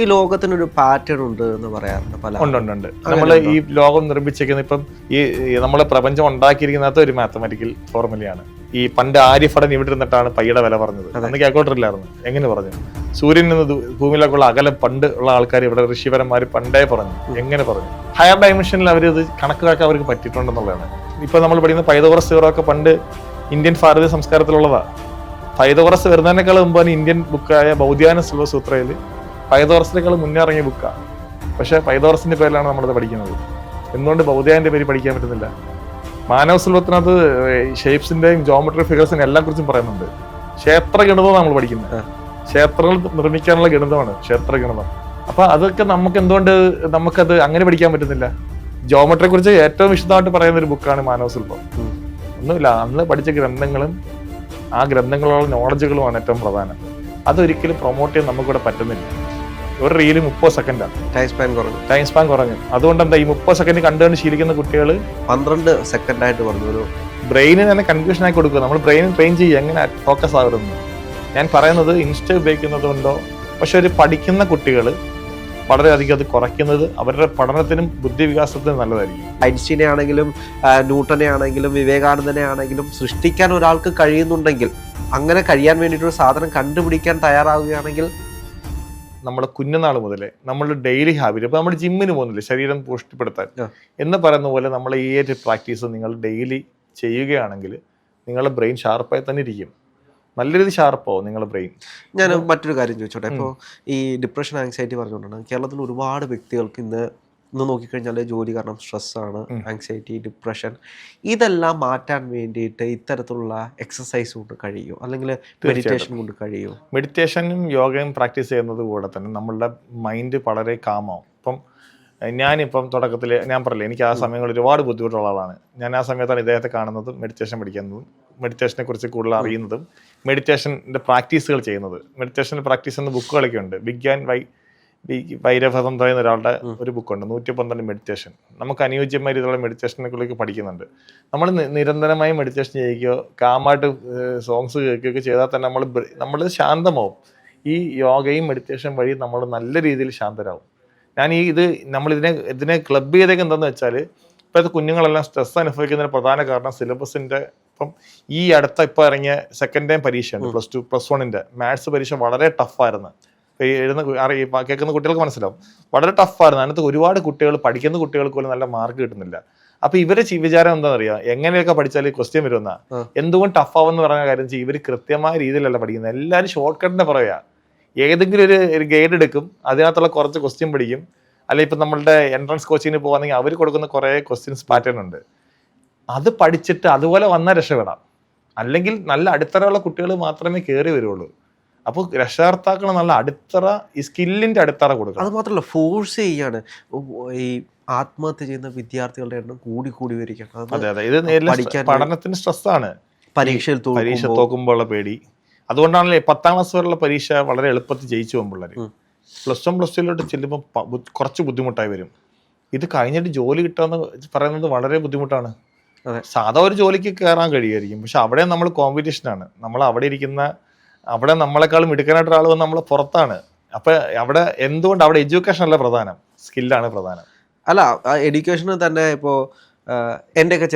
ഈ ലോകത്തിനൊരു പാറ്റേൺ ഉണ്ട് എന്ന് പറയാറുണ്ട് പല ഉണ്ട്. നമ്മൾ ഈ ലോകം നിർമ്മിച്ചിരിക്കുന്ന ഇപ്പം നമ്മളെ പ്രപഞ്ചം ഉണ്ടാക്കിയിരിക്കുന്നത് ഒരു മാത്തമാറ്റിക്കൽ ഫോർമുലയാണ്. ഈ പണ്ട് ആര്യഭടൻ ഇവിടെ ഇരുന്നിട്ടാണ് പയ്യുടെ വില പറഞ്ഞത്. അന്ന് കാൽക്കുലേറ്ററില്ലായിരുന്നു. എങ്ങനെ പറഞ്ഞു? സൂര്യനിൽ നിന്ന് ഭൂമിയിലേക്കുള്ള അകലം പണ്ട് ഉള്ള ആൾക്കാർ ഇവിടെ ഋഷിവരന്മാർ പണ്ടേ പറഞ്ഞു. എങ്ങനെ പറഞ്ഞു? ഹയർ ഡയമെൻഷനിൽ അവരത് കണക്കാക്കാൻ അവർക്ക് പറ്റിയിട്ടുണ്ടെന്നുള്ളതാണ്. ഇപ്പൊ നമ്മൾ പഠിക്കുന്ന പൈതഗോറസ് തിയറം ഒക്കെ പണ്ട് ഇന്ത്യൻ ഭാരതീയ സംസ്കാരത്തിലുള്ളതാ. പൈതഗോറസ് വരുന്നതിനേക്കാൾ മുമ്പാണ് ഇന്ത്യൻ ബുക്കായ ബൗദ്ധ്യാന സൂത്രയിൽ പൈതഗോറസിനേക്കാൾ മുന്നേ ഇറങ്ങിയ ബുക്കാണ്. പക്ഷെ പൈതഗോറസിന്റെ പേരിലാണ് നമ്മളത് പഠിക്കുന്നത്. എന്തുകൊണ്ട് ബൗദ്ധ്യാന്റെ പേര് പഠിക്കാൻ പറ്റുന്നില്ല? മാനവ സുലഭത്തിനകത്ത് ഷേപ്സിന്റെയും ജോമെട്രി ഫിഗേഴ്സിനെ എല്ലാം കുറിച്ചും പറയുന്നുണ്ട്. ക്ഷേത്ര ഗണിതമാണ് നമ്മൾ പഠിക്കുന്നത്. ക്ഷേത്രങ്ങൾ നിർമ്മിക്കാനുള്ള ഗണിതമാണ് ക്ഷേത്ര ഗണിതം. അപ്പൊ അതൊക്കെ നമുക്ക് എന്തുകൊണ്ട് നമുക്കത് അങ്ങനെ പഠിക്കാൻ പറ്റുന്നില്ല? ജോമെട്രിയെ കുറിച്ച് ഏറ്റവും വിശദമായിട്ട് പറയുന്ന ഒരു ബുക്കാണ് മാനവ സുലഭം. ഒന്നുമില്ല, അന്ന് പഠിച്ച ഗ്രന്ഥങ്ങളും ആ ഗ്രന്ഥങ്ങളുള്ള നോളജുകളുമാണ് ഏറ്റവും പ്രധാനം. അതൊരിക്കലും പ്രൊമോട്ട് ചെയ്യാൻ നമുക്കിവിടെ പറ്റുന്നില്ല. ഒരു റീല് 30 സെക്കൻഡാണ് ടൈം സ്പാൻ കുറഞ്ഞു. അതുകൊണ്ട് എന്താ ഈ 30 സെക്കൻഡ് കണ്ടുകൊണ്ട് ശീലിക്കുന്ന കുട്ടികൾ 12 സെക്കൻഡായിട്ട് പറഞ്ഞു. ഒരു ബ്രെയിനിന് തന്നെ കൺഫ്യൂഷൻ ആക്കി കൊടുക്കുക. നമ്മൾ ബ്രെയിൻ ട്രെയിൻ ചെയ്യുക എങ്ങനെ ഫോക്കസ് ആകുന്നു. ഞാൻ പറയുന്നത് ഇൻസ്റ്റ ഉപയോഗിക്കുന്നത് കൊണ്ടോ, പക്ഷെ ഒരു പഠിക്കുന്ന കുട്ടികൾ വളരെയധികം അത് കുറയ്ക്കുന്നത് അവരുടെ പഠനത്തിനും ബുദ്ധിവികാസത്തിനും നല്ലതായിരിക്കും. ഐൻസ്റ്റീനെ ആണെങ്കിലും ന്യൂട്ടനെ ആണെങ്കിലും വിവേകാനന്ദനെ ആണെങ്കിലും സൃഷ്ടിക്കാൻ ഒരാൾക്ക് കഴിയുന്നുണ്ടെങ്കിൽ, അങ്ങനെ കഴിയാൻ വേണ്ടിയിട്ടൊരു സാധനം കണ്ടുപിടിക്കാൻ തയ്യാറാവുകയാണെങ്കിൽ, നമ്മുടെ കുഞ്ഞുനാൾ മുതലേ നമ്മൾ ഡെയിലി ഹാബിറ്റ്, ഇപ്പൊ നമ്മൾ ജിമ്മിന് പോകുന്നില്ല ശരീരം പുഷ്ടിപ്പെടുത്താൻ എന്ന് പറയുന്ന പോലെ നമ്മൾ ഈ ഒരു പ്രാക്ടീസ് നിങ്ങൾ ഡെയിലി ചെയ്യുകയാണെങ്കിൽ നിങ്ങളുടെ ബ്രെയിൻ ഷാർപ്പായി തന്നെ ഇരിക്കും. നല്ല രീതിയിൽ ഷാർപ്പാവും നിങ്ങളുടെ ബ്രെയിൻ. ഞാൻ മറ്റൊരു കാര്യം ചോദിച്ചോട്ടെ. ഇപ്പോൾ ഈ ഡിപ്രഷൻ, ആങ്സൈറ്റി പറഞ്ഞുകൊണ്ടാണ് കേരളത്തിൽ ഒരുപാട് വ്യക്തികൾക്ക് ഇന്ന് നോക്കിക്കഴിഞ്ഞാൽ ജോലി കാരണം സ്ട്രെസ്സാണ്, ആങ്സൈറ്റി, ഡിപ്രഷൻ, ഇതെല്ലാം മാറ്റാൻ വേണ്ടിയിട്ട് ഇത്തരത്തിലുള്ള എക്സസൈസ് കൊണ്ട് കഴിയുമോ, അല്ലെങ്കിൽ മെഡിറ്റേഷൻ കൊണ്ട് കഴിയുമോ? മെഡിറ്റേഷനും യോഗയും പ്രാക്ടീസ് ചെയ്യുന്നത് കൂടെ തന്നെ നമ്മളുടെ മൈൻഡ് വളരെ കാമാവും. ഇപ്പം ഞാനിപ്പം തുടക്കത്തിൽ ഞാൻ പറഞ്ഞില്ലേ, എനിക്ക് ആ സമയങ്ങളിൽ ഒരുപാട് ബുദ്ധിമുട്ടുള്ള ആളാണ്. ഞാൻ ആ സമയത്താണ് ഇദ്ദേഹത്തെ കാണുന്നതും മെഡിറ്റേഷൻ പഠിക്കുന്നതും മെഡിറ്റേഷനെ കുറിച്ച് കൂടുതൽ അറിയുന്നതും മെഡിറ്റേഷൻ്റെ പ്രാക്ടീസുകൾ ചെയ്യുന്നത്. മെഡിറ്റേഷൻ്റെ പ്രാക്ടീസ് എന്ന ബുക്കുകളൊക്കെ ഉണ്ട്. ബിഗ് ആൻഡ് വൈരഭദം എന്ന് പറയുന്ന ഒരാളുടെ ഒരു ബുക്കുണ്ട്, 112 മെഡിറ്റേഷൻ. നമുക്ക് അനുയോജ്യമായ രീതിയിലുള്ള മെഡിറ്റേഷനെ കുറിച്ച് പഠിക്കുന്നുണ്ട്. നമ്മൾ നിരന്തരമായി മെഡിറ്റേഷൻ ചെയ്യുകയോ കാമായിട്ട് സോങ്സ് കേൾക്കുകയൊക്കെ ചെയ്താൽ തന്നെ നമ്മൾ ശാന്തമാവും. ഈ യോഗയും മെഡിറ്റേഷൻ വഴി നമ്മൾ നല്ല രീതിയിൽ ശാന്തരാകും. ഞാൻ ഇതിനെ ക്ലബ് ചെയ്തേക്ക് എന്താണെന്ന് വെച്ചാൽ, ഇപ്പോഴത്തെ കുഞ്ഞുങ്ങളെല്ലാം സ്ട്രെസ് അനുഭവിക്കുന്നതിന് പ്രധാന കാരണം സിലബസിന്റെ ഇപ്പം ഈ ഇപ്പോൾ ഇറങ്ങിയ സെക്കൻഡ് ടൈം പരീക്ഷയുണ്ട്, +1 മാത്സ് പരീക്ഷ വളരെ ടഫായിരുന്നു. കേൾക്കുന്ന കുട്ടികൾക്ക് മനസ്സിലാവും, വളരെ ടഫായിരുന്നു. അതിനകത്ത് ഒരുപാട് കുട്ടികൾ, പഠിക്കുന്ന കുട്ടികൾക്ക് പോലും നല്ല മാർക്ക് കിട്ടുന്നില്ല. അപ്പൊ ഇവരെ വിചാരം എന്താണെന്ന് അറിയാം, എങ്ങനെയൊക്കെ പഠിച്ചാൽ ക്വസ്റ്റ്യൻ വരുമെന്ന. എന്തുകൊണ്ട് ടഫാവെന്ന് പറഞ്ഞ കാര്യം വെച്ചാൽ ഇവർ കൃത്യമായ രീതിയിലല്ല പഠിക്കുന്നത്. എല്ലാവരും ഷോർട്ട് കട്ടിനെ പറയുക. ഏതെങ്കിലും ഒരു ഗൈഡ് എടുക്കും, അതിനകത്തുള്ള കുറച്ച് ക്വസ്റ്റ്യൻ പഠിക്കും. അല്ലെങ്കിൽ ഇപ്പം നമ്മളുടെ എൻട്രൻസ് കോച്ചിങ്ങിന് പോകുകയാണെങ്കിൽ അവർ കൊടുക്കുന്ന കുറേ ക്വസ്റ്റ്യൻസ് പാറ്റേൺ ഉണ്ട്. അത് പഠിച്ചിട്ട് അതുപോലെ വന്നാൽ രക്ഷപ്പെടാം. അല്ലെങ്കിൽ നല്ല അടിത്തറയുള്ള കുട്ടികൾ മാത്രമേ കയറി വരുള്ളൂ. അപ്പോൾ രക്ഷകർത്താക്കൾ നല്ല അടിത്തറ, ഈ സ്കില്ലിന്റെ അടിത്തറ കൊടുക്കണം. അത് മാത്രമല്ല, ഫോഴ്സ് ചെയ്യാണ്. ഈ ആത്മഹത്യ ചെയ്യുന്ന വിദ്യാർത്ഥികളുടെ എണ്ണം കൂടി വരികയാണ്. അതെ, ഇത് പഠനത്തിന് സ്ട്രെസ്സാണ്. പരീക്ഷ തോക്കുമ്പോൾ ഉള്ള പേടി. അതുകൊണ്ടാണല്ലേ 10ാം ക്ലാസ് വരെയുള്ള പരീക്ഷ വളരെ എളുപ്പത്തിൽ ജയിച്ചു പോകും പിള്ളേർ. +1 +2 ചെല്ലുമ്പോൾ കുറച്ച് ബുദ്ധിമുട്ടായി വരും. ഇത് കഴിഞ്ഞിട്ട് ജോലി കിട്ടുക പറയുന്നത് വളരെ ബുദ്ധിമുട്ടാണ്. സാധാ ഒരു ജോലിക്ക് കയറാൻ കഴിയുമായിരിക്കും, പക്ഷെ അവിടെ നമ്മൾ കോമ്പറ്റീഷനാണ്. നമ്മൾ അവിടെ നമ്മളെക്കാളും മിടുക്കനായിട്ട് ഒരാൾ വന്ന് നമ്മൾ പുറത്താണ്. അപ്പൊ എന്തുകൊണ്ട് അവിടെ എഡ്യൂക്കേഷൻ അല്ല പ്രധാനം, സ്കില്ലാണ് പ്രധാനം. അല്ല, എഡ്യൂക്കേഷന് തന്നെ ഇപ്പോൾ എൻ്റെയൊക്കെ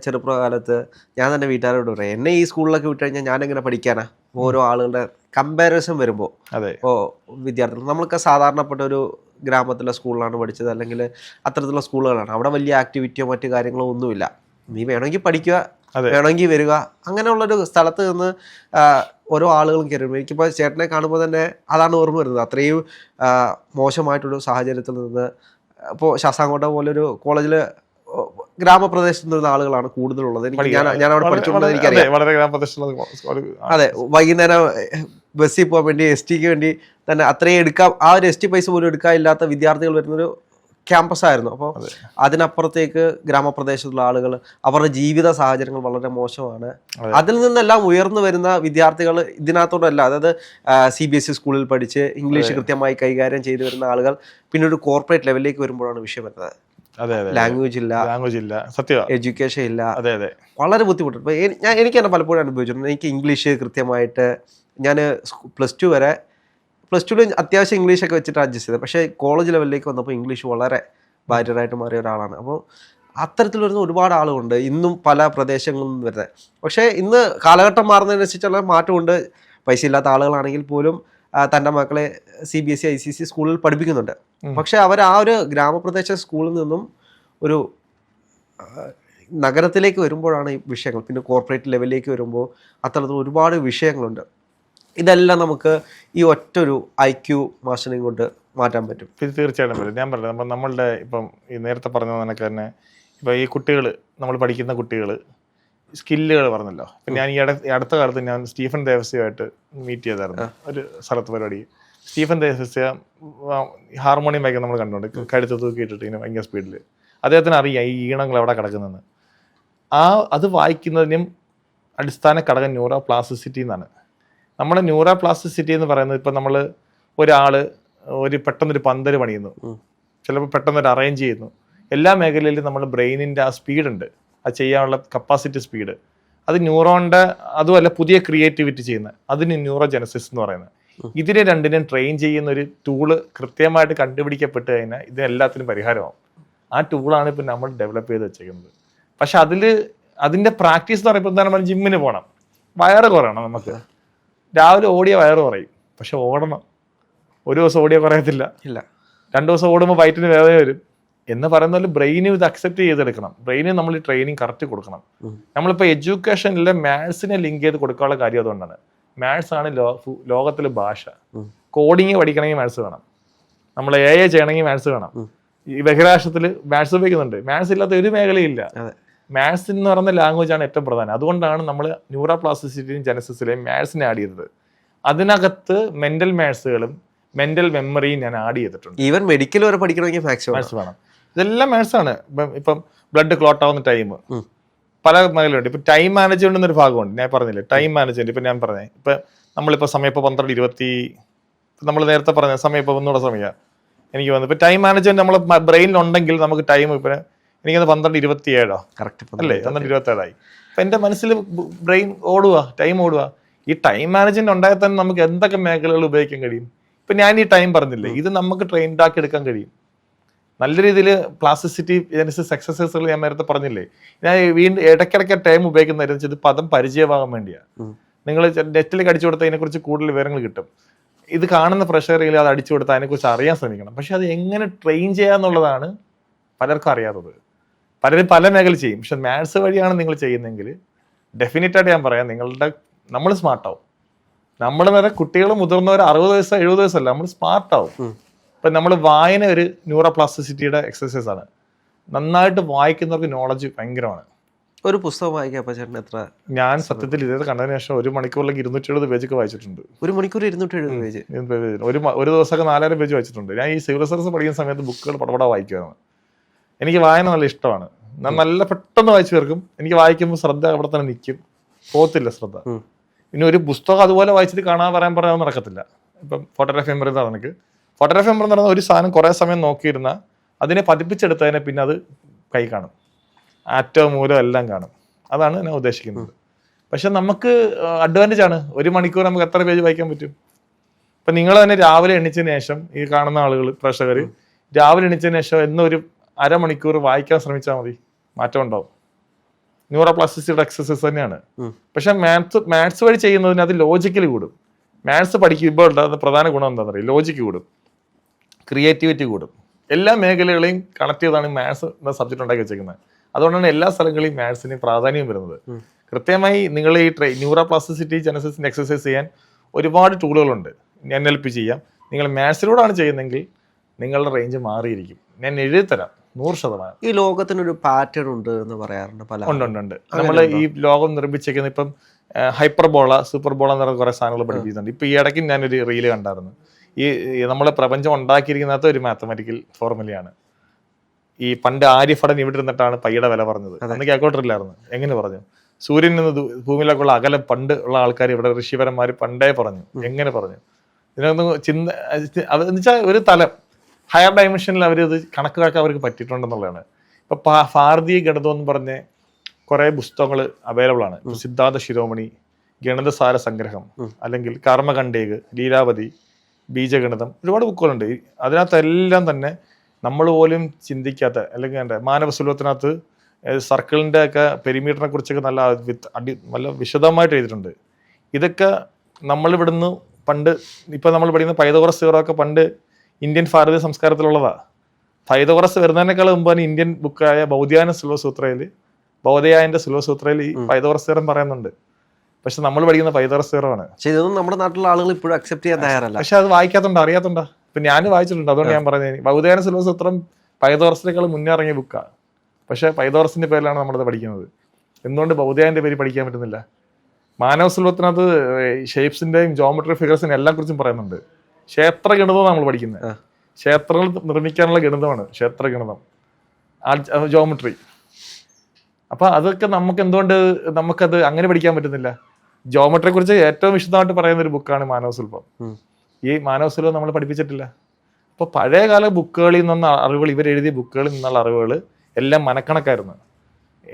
ചെറുപ്പകാലത്ത് ഞാൻ തന്നെ വീട്ടുകാരോട് പറയാം, എന്നെ ഈ സ്കൂളിലൊക്കെ വിട്ട് കഴിഞ്ഞാൽ ഞാനെങ്ങനെ പഠിക്കാനാ? ഓരോ ആളുകളുടെ കമ്പാരിസൺ വരുമ്പോൾ ഇപ്പോൾ വിദ്യാർത്ഥികൾ, നമ്മൾക്ക് സാധാരണപ്പെട്ട ഒരു ഗ്രാമത്തിലെ സ്കൂളിലാണ് പഠിച്ചത്, അല്ലെങ്കിൽ അത്തരത്തിലുള്ള സ്കൂളുകളാണ്. അവിടെ വലിയ ആക്ടിവിറ്റിയോ മറ്റു കാര്യങ്ങളോ ഒന്നുമില്ല. നീ വേണമെങ്കിൽ പഠിക്കുക, വേണമെങ്കിൽ വരിക, അങ്ങനെയുള്ളൊരു സ്ഥലത്ത് നിന്ന് ഓരോ ആളുകളും കയറുമ്പോൾ എനിക്കിപ്പോൾ ചേട്ടനെ കാണുമ്പോൾ തന്നെ അതാണ് ഓർമ്മ വരുന്നത്. അത്രയും മോശമായിട്ടൊരു സാഹചര്യത്തിൽ നിന്ന്, ഇപ്പോൾ ശാസ്താംകോട്ട പോലൊരു കോളേജിൽ ഗ്രാമപ്രദേശത്ത് നിന്ന ആളുകളാണ് കൂടുതലുള്ളത്. ഞാൻ അവിടെ പഠിച്ചുകൊണ്ടത് എനിക്കറിയാം. അതെ, വൈകുന്നേരം ബസ്സിൽ പോകാൻ വേണ്ടി STക്ക് വേണ്ടി തന്നെ അത്രയും എടുക്കാം, ആ ഒരു ST പൈസ പോലും എടുക്കാനില്ലാത്ത വിദ്യാർത്ഥികൾ വരുന്നൊരു ക്യാമ്പസ് ആയിരുന്നു. അപ്പോൾ അതിനപ്പുറത്തേക്ക് ഗ്രാമപ്രദേശത്തുള്ള ആളുകൾ, അവരുടെ ജീവിത സാഹചര്യങ്ങൾ വളരെ മോശമാണ്. അതിൽ നിന്നെല്ലാം ഉയർന്നു വരുന്ന വിദ്യാർത്ഥികൾ ഇതിനകത്തോടല്ല, അതായത് CBSE സ്കൂളിൽ പഠിച്ച് ഇംഗ്ലീഷ് കൃത്യമായി കൈകാര്യം ചെയ്തു വരുന്ന ആളുകൾ പിന്നെ ഒരു കോർപ്പറേറ്റ് ലെവലിലേക്ക് വരുമ്പോഴാണ് വിഷയം വരുന്നത്. ലാംഗ്വേജ് ഇല്ല, എഡ്യൂക്കേഷൻ ഇല്ല, വളരെ ബുദ്ധിമുട്ടുണ്ട്. എനിക്ക് തന്നെ പലപ്പോഴും അനുഭവിച്ചിട്ടുണ്ട്. എനിക്ക് ഇംഗ്ലീഷ് കൃത്യമായിട്ട്, ഞാൻ +2 വരെ +2 അത്യാവശ്യം ഇംഗ്ലീഷൊക്കെ വെച്ചിട്ട് അഡ്ജസ്റ്റ് ചെയ്തത്. പക്ഷേ കോളേജ് ലെവലിലേക്ക് വന്നപ്പോൾ ഇംഗ്ലീഷ് വളരെ ബാരിയറായിട്ട് മാറിയ ഒരാളാണ്. അപ്പോൾ അത്തരത്തിൽ വരുന്ന ഒരുപാട് ആളുകളുണ്ട് ഇന്നും പല പ്രദേശങ്ങളിൽ നിന്ന് വരുന്നത്. പക്ഷേ ഇന്ന് കാലഘട്ടം മാറുന്നതിനനുസരിച്ചുള്ള മാറ്റമുണ്ട്. പൈസ ഇല്ലാത്ത ആളുകളാണെങ്കിൽ പോലും തൻ്റെ മക്കളെ CBSE ICSE സ്കൂളിൽ പഠിപ്പിക്കുന്നുണ്ട്. പക്ഷേ അവർ ആ ഒരു ഗ്രാമപ്രദേശ സ്കൂളിൽ നിന്നും ഒരു നഗരത്തിലേക്ക് വരുമ്പോഴാണ് ഈ വിഷയങ്ങൾ, പിന്നെ കോർപ്പറേറ്റ് ലെവലിലേക്ക് വരുമ്പോൾ അത്തരത്തിൽ ഒരുപാട് വിഷയങ്ങളുണ്ട്. ഇതെല്ലാം നമുക്ക് ഈ ഒറ്റൊരു IQ മാസ്റ്ററിങ് കൊണ്ട് മാറ്റാൻ പറ്റും. ഇത് തീർച്ചയായിട്ടും പറ്റും. ഞാൻ പറഞ്ഞത് അപ്പം നമ്മളുടെ ഇപ്പം ഈ നേരത്തെ പറഞ്ഞ കണക്ക് തന്നെ ഇപ്പം ഈ കുട്ടികൾ, നമ്മൾ പഠിക്കുന്ന കുട്ടികൾ സ്കില്ലുകൾ പറഞ്ഞല്ലോ. ഇപ്പം ഞാൻ ഈ അടുത്ത കാലത്ത് ഞാൻ സ്റ്റീഫൻ ദേവസ്യമായിട്ട് മീറ്റ് ചെയ്തായിരുന്നു ഒരു സ്ഥലത്ത് പരിപാടി. സ്റ്റീഫൻ ദേവസ്യ ഹാർമോണിയം വായിക്കാൻ നമ്മൾ കണ്ടുകൊണ്ട് കഴുത്ത് തൂക്കിയിട്ടിട്ട് ഇങ്ങനെ ഭയങ്കര സ്പീഡിൽ. അദ്ദേഹത്തിന് അറിയാം ഈ ഈണങ്ങൾ എവിടെ കിടക്കുന്നതെന്ന്. അത് വായിക്കുന്നതിനും അടിസ്ഥാന ഘടകം ന്യൂറോ പ്ലാസ്റ്റിസിറ്റി എന്നാണ്. നമ്മുടെ ന്യൂറോ പ്ലാസ്റ്റിസിറ്റി എന്ന് പറയുന്നത് ഇപ്പം നമ്മൾ ഒരാൾ പെട്ടെന്നൊരു പന്തല് പണിയുന്നു, ചിലപ്പോൾ പെട്ടെന്നൊരു അറേഞ്ച് ചെയ്യുന്നു. എല്ലാ മേഖലയിലും നമ്മൾ ബ്രെയിനിൻ്റെ ആ സ്പീഡുണ്ട്, അത് ചെയ്യാനുള്ള കപ്പാസിറ്റി സ്പീഡ്, അത് ന്യൂറോണിൻ്റെ അതുമല്ല പുതിയ ക്രിയേറ്റിവിറ്റി ചെയ്യുന്നത്, അതിന് ന്യൂറോജെനസിസ് എന്ന് പറയുന്നത്. ഇതിനെ രണ്ടിനും ട്രെയിൻ ചെയ്യുന്ന ഒരു ടൂള് കൃത്യമായിട്ട് കണ്ടുപിടിക്കപ്പെട്ട് കഴിഞ്ഞാൽ ഇതിനെല്ലാത്തിനും പരിഹാരമാവും. ആ ടൂളാണ് ഇപ്പം നമ്മൾ ഡെവലപ്പ് ചെയ്ത് വെച്ചേക്കുന്നത്. പക്ഷെ അതിൻ്റെ പ്രാക്ടീസ് എന്ന് പറയുമ്പോൾ എന്താണ്, നമ്മൾ ജിമ്മിന് പോകണം, വയറ് കുറയണം. നമുക്ക് രാവിലെ ഓടിയ വയറ് കുറയും, പക്ഷെ ഓടണം. ഒരു ദിവസം ഓടിയ കുറയത്തില്ല, 2 ദിവസം ഓടുമ്പോൾ വയറ്റിന് വേദന വരും എന്ന് പറയുന്ന പോലെ ബ്രെയിനും ഇത് അക്സെപ്റ്റ് ചെയ്തെടുക്കണം. ബ്രെയിന് നമ്മൾ ഈ ട്രെയിനിങ് കറക്റ്റ് കൊടുക്കണം. നമ്മളിപ്പോൾ എഡ്യൂക്കേഷനിലെ മാത്സിനെ ലിങ്ക് ചെയ്ത് കൊടുക്കാനുള്ള കാര്യം അതുകൊണ്ടാണ്. മാത്സ് ആണ് ലോകത്തിലെ ഭാഷ. കോഡിങ് പഠിക്കണമെങ്കിൽ മാത്സ് വേണം, നമ്മൾ AI ചെയ്യണമെങ്കിൽ മാത്സ് വേണം. ഈ ബഹിരാകാശത്തിൽ മാത്സ് ഉപയോഗിക്കുന്നുണ്ട്. മാത്സ് ഇല്ലാത്ത ഒരു മേഖലയില്ല. മാത്സ് എന്ന് പറയുന്ന ലാംഗ്വേജ് ആണ് ഏറ്റവും പ്രധാനം. അതുകൊണ്ടാണ് നമ്മൾ ന്യൂറോ പ്ലാസ്റ്റിസിറ്റിയും ജനസിസിലെയും മാത്സിനെ ആഡ് ചെയ്തത്. അതിനകത്ത് മെന്റൽ മാത്സുകളും മെന്റൽ മെമ്മറിയും ഞാൻ ആഡ് ചെയ്തിട്ടുണ്ട്. ഈവൻ മെഡിക്കൽ വരെ പഠിക്കണമെങ്കിൽ മാത്സ് വേണം. ഇതെല്ലാം മാത്സ് ആണ്. ഇപ്പം ബ്ലഡ് ക്ലോട്ട് ആവുന്ന ടൈം പല മേഖലയുണ്ട്. ഇപ്പം ടൈം മാനേജ്മെന്റ് എന്നൊരു ഭാഗമുണ്ട്. ഞാൻ പറഞ്ഞില്ലേ ടൈം മാനേജ്മെന്റ്. ഇപ്പം ഞാൻ പറഞ്ഞേ, ഇപ്പം നമ്മളിപ്പോൾ സമയം ഇപ്പോൾ 12:20, നമ്മൾ നേരത്തെ പറഞ്ഞ സമയം ഇപ്പോൾ ഒന്നുകൂടെ സമയം എനിക്ക് വന്നു. ഇപ്പം ടൈം മാനേജ്മെന്റ് നമ്മൾ ബ്രെയിനിലുണ്ടെങ്കിൽ നമുക്ക് ടൈം ഇപ്പം എനിക്കത് 12:27 കറക്റ്റ് അല്ലേ, 12:27 അപ്പം എൻ്റെ മനസ്സിൽ ബ്രെയിൻ ഓടുക, ടൈം ഓടുക. ഈ ടൈം മാനേജ്മെന്റ് ഉണ്ടായാൽ തന്നെ നമുക്ക് എന്തൊക്കെ മേഖലകൾ ഉപയോഗിക്കാൻ കഴിയും. ഇപ്പം ഞാൻ ഈ ടൈം പറഞ്ഞില്ലേ, ഇത് നമുക്ക് ട്രെയിൻഡ് ആക്കി എടുക്കാൻ കഴിയും. നല്ല രീതിയിൽ പ്ലാസ്റ്റിസിറ്റി ജനസിസ് എക്സസൈസുകൾ ഞാൻ നേരത്തെ പറഞ്ഞില്ലേ, ഞാൻ വീണ്ടും ഇടയ്ക്കിടയ്ക്ക് ടൈം ഉപയോഗിക്കുന്നതെന്ന് വെച്ചാൽ ഇത് പദം പരിചയമാകാൻ വേണ്ടിയാണ്. നിങ്ങൾ നെറ്റിലേക്ക് അടിച്ചു കൊടുത്താൽ അതിനെക്കുറിച്ച് കൂടുതൽ വിവരങ്ങൾ കിട്ടും. ഇത് കാണുന്ന പ്രഷറിൽ അത് അടിച്ചു കൊടുത്താൽ അതിനെക്കുറിച്ച് അറിയാൻ ശ്രമിക്കണം. പക്ഷെ അത് എങ്ങനെ ട്രെയിൻ ചെയ്യാന്നുള്ളതാണ് പലർക്കും അറിയാത്തത്. പലരും പല മേഖല ചെയ്യും. പക്ഷെ മാത്സ് വഴിയാണ് നിങ്ങൾ ചെയ്യുന്നതെങ്കിൽ ഡെഫിനറ്റായിട്ട് ഞാൻ പറയാം, നമ്മൾ സ്മാർട്ടാവും. നമ്മൾ നേരെ കുട്ടികൾ മുതിർന്നവർ 60 വയസ്സോ 70 വയസ്സല്ല, നമ്മൾ സ്മാർട്ടാവും. ഇപ്പം നമ്മൾ വായന ഒരു ന്യൂറോ പ്ലാസ്റ്റിസിറ്റിയുടെ എക്സസൈസ് ആണ്. നന്നായിട്ട് വായിക്കുന്നവർക്ക് നോളജ് ഭയങ്കരമാണ്. ഒരു പുസ്തകം വായിക്കാൻ ചേട്ടൻ എത്ര? ഞാൻ സത്യത്തിൽ ഇതേ കണ്ടതിന് ശേഷം 1 മണിക്കൂറിലേക്ക് 270 പേജൊക്കെ വായിച്ചിട്ടുണ്ട്. 1 മണിക്കൂർ 270 പേജ്? ഒരു ദിവസമൊക്കെ 4,000 പേജ് വായിച്ചിട്ടുണ്ട്. ഞാൻ ഈ സിവിൽ സർവീസ് പഠിക്കുന്ന സമയത്ത് ബുക്കുകൾ പടപടാ വായിക്കുമായിരുന്നു. എനിക്ക് വായന നല്ല ഇഷ്ടമാണ്. ഞാൻ നല്ല പെട്ടെന്ന് വായിച്ചു തീർക്കും. എനിക്ക് വായിക്കുമ്പോൾ ശ്രദ്ധ അവിടെ തന്നെ നിൽക്കും, പോകത്തില്ല ശ്രദ്ധ. പിന്നെ ഒരു പുസ്തകം അതുപോലെ വായിച്ചിട്ട് കാണാൻ പറയാൻ നടക്കത്തില്ല. ഇപ്പം ഫോട്ടോഗ്രാഫി മെമ്മറി എന്ന് പറഞ്ഞെങ്കിൽ ഫോട്ടോഗ്രാഫി മെമ്മറി എന്ന് പറഞ്ഞാൽ ഒരു സാധനം കുറേ സമയം നോക്കിയിരുന്ന അതിനെ പതിപ്പിച്ചെടുത്തതിനെ പിന്നെ അത് കൈ കാണും, ആറ്റവും മൂലം എല്ലാം കാണും. അതാണ് ഞാൻ ഉദ്ദേശിക്കുന്നത്. പക്ഷെ നമുക്ക് അഡ്വാൻറ്റേജ് ആണ്. 1 മണിക്കൂർ നമുക്ക് എത്ര പേജ് വായിക്കാൻ പറ്റും? ഇപ്പം നിങ്ങൾ തന്നെ രാവിലെ എണീച്ചതിന് ശേഷം, ഈ കാണുന്ന ആളുകൾ പ്രേക്ഷകർ രാവിലെ എണീച്ചതിന് ശേഷം എന്നൊരു അരമണിക്കൂർ വായിക്കാൻ ശ്രമിച്ചാൽ മതി, മാറ്റം ഉണ്ടാവും. ന്യൂറോ പ്ലാസ്റ്റിസിറ്റിയുടെ എക്സസൈസ് തന്നെയാണ്. പക്ഷെ മാത്സ് വഴി ചെയ്യുന്നതിന് അത് ലോജിക്കലി കൂടും. മാത്സ് പഠിക്കുമ്പോൾ ഉണ്ടാകുന്ന പ്രധാന ഗുണം എന്താണെന്ന് അറിയാം, ലോജിക്ക് കൂടും, ക്രിയേറ്റിവിറ്റി കൂടും. എല്ലാ മേഖലകളെയും കണക്ട് ചെയ്താണ് മാത്സ് എന്ന സബ്ജക്ട് ഉണ്ടാക്കി വെച്ചേക്കുന്നത്. അതുകൊണ്ടാണ് എല്ലാ സ്ഥലങ്ങളിലും മാത്സിന് പ്രാധാന്യം വരുന്നത്. കൃത്യമായി നിങ്ങൾ ഈ ന്യൂറോ പ്ലാസ്റ്റിസിറ്റി ജനസിസിന്റെ എക്സസൈസ് ചെയ്യാൻ ഒരുപാട് ടൂളുകളുണ്ട്. NLP ചെയ്യാം. നിങ്ങൾ മാത്സിലൂടെയാണ് ചെയ്യുന്നതെങ്കിൽ നിങ്ങളുടെ റേഞ്ച് മാറിയിരിക്കും. ഞാൻ എഴുതിത്തരാം 100%. ഈ ലോകത്തിനൊരു പാറ്റേൺ ഉണ്ട് എന്ന് പറയാറുണ്ട് പല. ഉണ്ട്. നമ്മൾ ഈ ലോകം നിർമ്മിച്ചേക്കുന്ന ഇപ്പം ഹൈപ്പർബോള, സൂപ്പർബോള എന്ന് പറയുന്ന കുറെ സാധനങ്ങൾ പഠിപ്പിക്കുന്നുണ്ട്. ഇപ്പൊ ഈ ഇടയ്ക്ക് ഞാനൊരു റീല് കണ്ടായിരുന്നു. ഈ നമ്മളെ പ്രപഞ്ചം ഉണ്ടാക്കിയിരിക്കുന്നത് ഒരു മാത്തമാറ്റിക്കൽ ഫോർമുലയാണ്. ഈ പണ്ട് ആര്യഭടൻ ഇവിടെ ഇരുന്നിട്ടാണ് പയ്യുടെ വില പറഞ്ഞത്. അന്ന് കാൽക്കുലേറ്ററില്ലായിരുന്നു. എങ്ങനെ പറഞ്ഞു? സൂര്യനിൽ നിന്ന് ഭൂമിയിലേക്കുള്ള അകലം പണ്ട് ഉള്ള ആൾക്കാർ ഇവിടെ ഋഷിവരന്മാർ പണ്ടേ പറഞ്ഞു. എങ്ങനെ പറഞ്ഞു? ഇതിനൊന്നും എന്ന് വെച്ചാൽ ഒരു തലം ഹയർ ഡയമെൻഷനിൽ അവരത് കണക്കാക്കാൻ അവർക്ക് പറ്റിയിട്ടുണ്ടെന്നുള്ളതാണ്. ഇപ്പൊ ഭാരതീയ ഗണിതം എന്ന് പറഞ്ഞ കുറെ പുസ്തകങ്ങൾ അവൈലബിൾ ആണ്. സിദ്ധാർത്ഥ ശിരോമണി, ഗണിതസാര സംഗ്രഹം, അല്ലെങ്കിൽ കർമ്മകണ്ഡേക്, ലീലാവതി, ബീജഗണിതം, ഒരുപാട് ബുക്കുകളുണ്ട്. അതിനകത്തെല്ലാം തന്നെ നമ്മൾ പോലും ചിന്തിക്കാത്ത, അല്ലെങ്കിൽ എൻ്റെ മാനവസുലഭത്തിനകത്ത് സർക്കിളിൻ്റെ ഒക്കെ പെരിമീറ്ററിനെ കുറിച്ചൊക്കെ നല്ല വിശദമായിട്ട് എഴുതിയിട്ടുണ്ട്. ഇതൊക്കെ നമ്മളിവിടുന്ന് പണ്ട്, ഇപ്പം നമ്മൾ പഠിക്കുന്ന പൈതഗോറസ് തിയറം ഒക്കെ പണ്ട് ഇന്ത്യൻ ഭാരതീയ സംസ്കാരത്തിലുള്ളതാണ്. പൈതഗോറസ് വരുന്നതിനേക്കാൾ മുമ്പ് തന്നെ ഇന്ത്യൻ ബുക്കായ ബൗദ്ധയായൻ്റെ സുലഭസൂത്രയിൽ ഈ പൈതഗോറസ് തിയറം പറയുന്നുണ്ട്. പക്ഷെ നമ്മൾ പഠിക്കുന്ന പൈതഗോറസ് തിയറമാണ്. ഇതൊന്നും നമ്മുടെ നാട്ടിലുള്ള ആളുകൾ ഇപ്പോഴും അക്സെപ്റ്റ് ചെയ്യാൻ തയ്യാറല്ല. പക്ഷെ അത് വായിക്കാത്തോണ്ട് അറിയാത്തോണ്ടാ. ഇപ്പൊ ഞാൻ വായിച്ചിട്ടുണ്ട്, അതുകൊണ്ട് ഞാൻ പറഞ്ഞത് ബൗദ്ധയാന സുലഭസൂത്രം പൈതഗോറസിനേക്കാൾ മുന്നേ ഇറങ്ങിയ ബുക്കാണ്. പക്ഷെ പൈതഗോറസിന്റെ പേരിലാണ് നമ്മളത് പഠിക്കുന്നത്. എന്തുകൊണ്ട് ബൗദ്ധയാന്റെ പേര് പഠിക്കാൻ പറ്റുന്നില്ല? മാനവസുലഭത്തിനകത്ത് ഷേപ്സിന്റെയും ജോമെട്രി ഫിഗേഴ്സിന്റെ എല്ലാം കുറിച്ചും പറയുന്നുണ്ട്. ക്ഷേത്ര ഗണിതം നമ്മൾ പഠിക്കുന്നത്, ക്ഷേത്രങ്ങൾ നിർമ്മിക്കാനുള്ള ഗണിതമാണ് ക്ഷേത്ര ഗണിതം, ജോമെട്രി. അപ്പൊ അതൊക്കെ നമുക്ക് എന്തുകൊണ്ട് നമുക്കത് അങ്ങനെ പഠിക്കാൻ പറ്റുന്നില്ല? ജോമെട്രിയെ കുറിച്ച് ഏറ്റവും വിശദമായിട്ട് പറയുന്ന ഒരു ബുക്കാണ് മാനവസുലഭം. ഈ മാനവസുലഭം നമ്മൾ പഠിപ്പിച്ചിട്ടില്ല. അപ്പൊ പഴയകാല ബുക്കുകളിൽ നിന്നുള്ള അറിവുകൾ, ഇവരെഴുതിയ ബുക്കുകളിൽ നിന്നുള്ള അറിവുകൾ എല്ലാം മനക്കണക്കായിരുന്നു.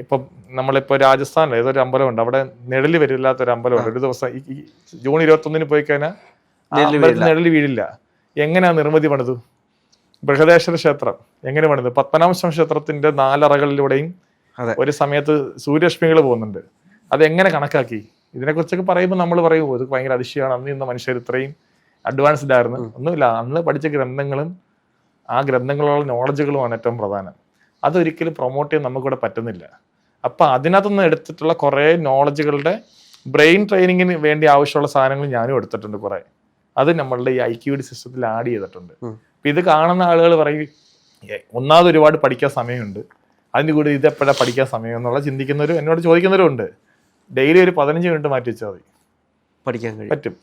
ഇപ്പം നമ്മളിപ്പോൾ രാജസ്ഥാനിൽ ഏതൊരു അമ്പലമുണ്ട്, അവിടെ നിഴല് വരില്ലാത്തൊരു അമ്പലമുണ്ട്. ഒരു ദിവസം ഈ ജൂൺ 21 പോയി കഴിഞ്ഞാൽ നിഴല് വീഴില്ല. എങ്ങനെയാ നിർമ്മിതി പണിതു? ബൃഹദേശ്വര ക്ഷേത്രം എങ്ങനെ പണിതു? പത്മനാഭസ്വാമി ക്ഷേത്രത്തിന്റെ 4 അറകളിലൂടെയും ഒരു സമയത്ത് സൂര്യരശ്മികൾ പോകുന്നുണ്ട്. അതെങ്ങനെ കണക്കാക്കി? ഇതിനെക്കുറിച്ചൊക്കെ പറയുമ്പോൾ നമ്മൾ പറയും ഇത് ഭയങ്കര അതിശയമാണ്, അന്ന് ഇന്ന് മനുഷ്യർ ഇത്രയും അഡ്വാൻസ്ഡ് ആയിരുന്നു. ഒന്നുമില്ല, അന്ന് പഠിച്ച ഗ്രന്ഥങ്ങളും ആ ഗ്രന്ഥങ്ങളുള്ള നോളജുകളുമാണ് ഏറ്റവും പ്രധാനം. അതൊരിക്കലും പ്രൊമോട്ട് ചെയ്യാൻ നമുക്കിവിടെ പറ്റുന്നില്ല. അപ്പം അതിനകത്തുനിന്ന് എടുത്തിട്ടുള്ള കുറേ നോളജുകളുടെ ബ്രെയിൻ ട്രെയിനിങ്ങിന് വേണ്ടി ആവശ്യമുള്ള സാധനങ്ങൾ ഞാനും എടുത്തിട്ടുണ്ട് കുറേ. അത് നമ്മളുടെ ഈ IQD സിസ്റ്റത്തിൽ ആഡ് ചെയ്തിട്ടുണ്ട്. അപ്പം ഇത് കാണുന്ന ആളുകൾ പറയും ഒന്നാമത് ഒരുപാട് പഠിക്കാൻ സമയമുണ്ട്, അതിൻ്റെ കൂടെ ഇതെപ്പോഴാണ് പഠിക്കാൻ സമയം എന്നുള്ള ചിന്തിക്കുന്നവരും എന്നോട് ചോദിക്കുന്നവരും ഉണ്ട്. ഡെയിലി ഒരു 15 മിനിറ്റ് മാറ്റി വെച്ചാൽ മതി, പഠിക്കാൻ പറ്റും.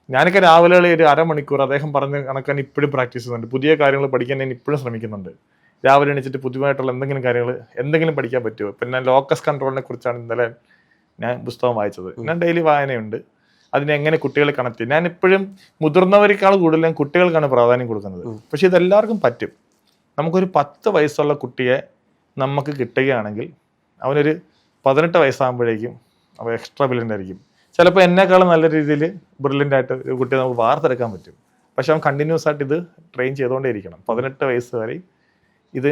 ഞാനൊക്കെ രാവിലെ ഒരു അരമണിക്കൂർ അദ്ദേഹം പറഞ്ഞ കണക്കാൻ ഇപ്പോഴും പ്രാക്ടീസ് ചെയ്യുന്നുണ്ട്. പുതിയ കാര്യങ്ങൾ പഠിക്കാൻ ഞാൻ ഇപ്പോഴും ശ്രമിക്കുന്നുണ്ട്. രാവിലെ എണീച്ചിട്ട് പുതിയതായിട്ടുള്ള എന്തെങ്കിലും പഠിക്കാൻ പറ്റുമോ? പിന്നെ ലോക്കസ് കൺട്രോളിനെ കുറിച്ചാണ് ഇന്നലെ ഞാൻ പുസ്തകം വായിച്ചത്. ഞാൻ ഡെയിലി വായനയുണ്ട്. അതിനെങ്ങനെ കുട്ടികളെ കണക്ട് ചെയ്യും. ഞാൻ ഇപ്പോഴും മുതിർന്നവരെക്കാൾ കൂടുതൽ ഞാൻ കുട്ടികൾക്കാണ് പ്രാധാന്യം കൊടുക്കുന്നത്. പക്ഷെ ഇതെല്ലാവർക്കും പറ്റും. നമുക്കൊരു 10 വയസ്സുള്ള കുട്ടിയെ നമുക്ക് കിട്ടുകയാണെങ്കിൽ അവനൊരു 18 വയസ്സാകുമ്പോഴേക്കും അവൻ എക്സ്ട്രാ ബ്രില്യൻ്റ് ആയിരിക്കും. ചിലപ്പോൾ എന്നെക്കാളും നല്ല രീതിയിൽ ബ്രില്യൻ്റ് ആയിട്ട് ഒരു കുട്ടിയെ നമുക്ക് വാർത്തെടുക്കാൻ പറ്റും. പക്ഷെ അവൻ കണ്ടിന്യൂസ് ആയിട്ട് ഇത് ട്രെയിൻ ചെയ്തുകൊണ്ടേയിരിക്കണം. 18 വയസ്സ് വരെ ഇത്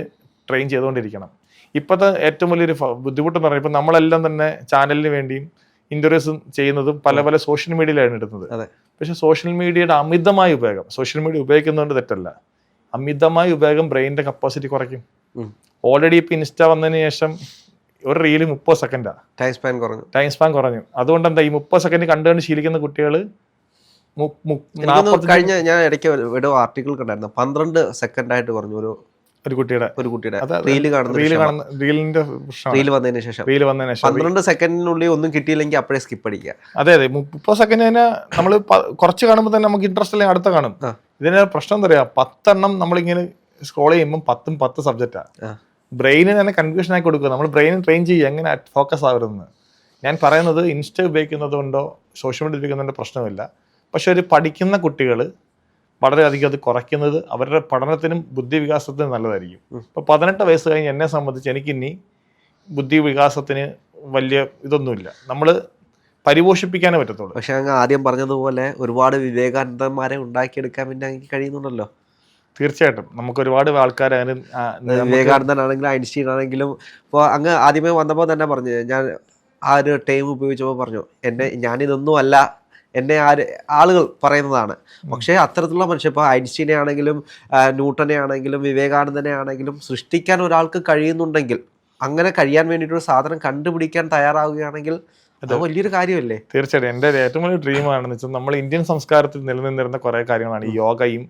ട്രെയിൻ ചെയ്തുകൊണ്ടിരിക്കണം. ഇപ്പോഴത്തെ ഏറ്റവും വലിയൊരു ബുദ്ധിമുട്ടെന്ന് പറയുന്നത്, ഇപ്പം നമ്മളെല്ലാം തന്നെ ചാനലിന് വേണ്ടിയും ഇൻ്റർവ്യൂസ് ചെയ്യുന്നതും പല സോഷ്യൽ മീഡിയയിലാണ് ഇടുന്നത്. പക്ഷെ സോഷ്യൽ മീഡിയയുടെ അമിതമായ ഉപയോഗം, സോഷ്യൽ മീഡിയ ഉപയോഗിക്കുന്നതുകൊണ്ട് തെറ്റല്ല, അമിതമായ ഉപയോഗം ബ്രെയിനിന്റെ കപ്പാസിറ്റി കുറയ്ക്കും. ഓൾറെഡി ഇപ്പം ഇൻസ്റ്റ വന്നതിന് ശേഷം ഒരു റീല് 30 സെക്കൻഡാണ് ടൈം സ്പാൻ കുറഞ്ഞു. അതുകൊണ്ട് എന്താ, ഈ 30 സെക്കൻഡ് കണ്ടുകൊണ്ട് ശീലിക്കുന്ന കുട്ടികൾ കഴിഞ്ഞ ഞാൻ ഇടയ്ക്ക് ഒരു ആർട്ടിക്കിൾ കണ്ടായിരുന്നു, 12 സെക്കൻഡായിട്ട് കുറഞ്ഞു ഒരു കുട്ടിയുടെ റീല് വന്നതിന് ശേഷം 12 സെക്കൻഡിനുള്ളിൽ ഒന്നും കിട്ടിയില്ലെങ്കിൽ അപ്പോഴേ സ്കിപ്പ് അടിക്കുക. അതെ 30 സെക്കൻഡ് തന്നെ നമ്മൾ കുറച്ച് കാണുമ്പോൾ തന്നെ നമുക്ക് ഇൻട്രസ്റ്റ് അല്ലെങ്കിൽ അടുത്ത കാണും. ഇതിന് പ്രശ്നം എന്താ പറയാ, 10 എണ്ണം നമ്മളിങ്ങനെ സ്ക്രോൾ ചെയ്യുമ്പോൾ 10 സബ്ജക്റ്റാണ്. ബ്രെയിനിന് തന്നെ കൺഫ്യൂഷൻ ആക്കി കൊടുക്കുക. നമ്മൾ ബ്രെയിൻ ട്രെയിൻ ചെയ്യുക എങ്ങനെ ഫോക്കസ് ആവരുതെന്ന്. ഞാൻ പറയുന്നത് ഇൻസ്റ്റ ഉപയോഗിക്കുന്നത് കൊണ്ടോ സോഷ്യൽ മീഡിയ ഉപയോഗിക്കുന്നതിൻ്റെ പ്രശ്നമില്ല. പക്ഷെ ഒരു പഠിക്കുന്ന കുട്ടികൾ വളരെയധികം അത് കുറയ്ക്കുന്നത് അവരുടെ പഠനത്തിനും ബുദ്ധി വികാസത്തിനും നല്ലതായിരിക്കും. ഇപ്പോൾ 18 വയസ്സ് കഴിഞ്ഞ് എന്നെ സംബന്ധിച്ച് എനിക്കിനി ബുദ്ധി വികാസത്തിന് വലിയ ഇതൊന്നുമില്ല. നമ്മൾ പരിപോഷിപ്പിക്കാനേ പറ്റത്തുള്ളൂ. പക്ഷെ അങ്ങ് ആദ്യം പറഞ്ഞതുപോലെ ഒരുപാട് വിവേകാനന്ദന്മാരെ ഉണ്ടാക്കിയെടുക്കാൻ പിന്നെ എനിക്ക് കഴിയുന്നുണ്ടല്ലോ. തീർച്ചയായിട്ടും നമുക്ക് ഒരുപാട് ആൾക്കാർ വിവേകാനന്ദനാണെങ്കിലും ഐൻസ്റ്റീൻ ആണെങ്കിലും. ഇപ്പോൾ അങ്ങ് ആദ്യമേ വന്നപ്പോൾ തന്നെ പറഞ്ഞു, ഞാൻ ആ ഒരു ടൈം ഉപയോഗിച്ചപ്പോൾ പറഞ്ഞു ഞാനിതൊന്നും അല്ല, എന്നെ ആളുകൾ പറയുന്നതാണ്. പക്ഷേ അത്തരത്തിലുള്ള മനുഷ്യർ, ഇപ്പോൾ ഐൻസ്റ്റീനെ ആണെങ്കിലും ന്യൂട്ടനെ ആണെങ്കിലും വിവേകാനന്ദനെ ആണെങ്കിലും സൃഷ്ടിക്കാൻ ഒരാൾക്ക് കഴിയുന്നുണ്ടെങ്കിൽ, അങ്ങനെ കഴിയാൻ വേണ്ടിയിട്ടൊരു സാധനം കണ്ടുപിടിക്കാൻ തയ്യാറാവുകയാണെങ്കിൽ അത് വലിയൊരു കാര്യമല്ലേ? തീർച്ചയായിട്ടും എൻ്റെ ഏറ്റവും വലിയ ഡ്രീമാണെന്ന് വെച്ചാൽ നമ്മൾ ഇന്ത്യൻ സംസ്കാരത്തിൽ നിലനിന്നിരുന്ന കുറേ കാര്യങ്ങളാണ് ഈ യോഗയും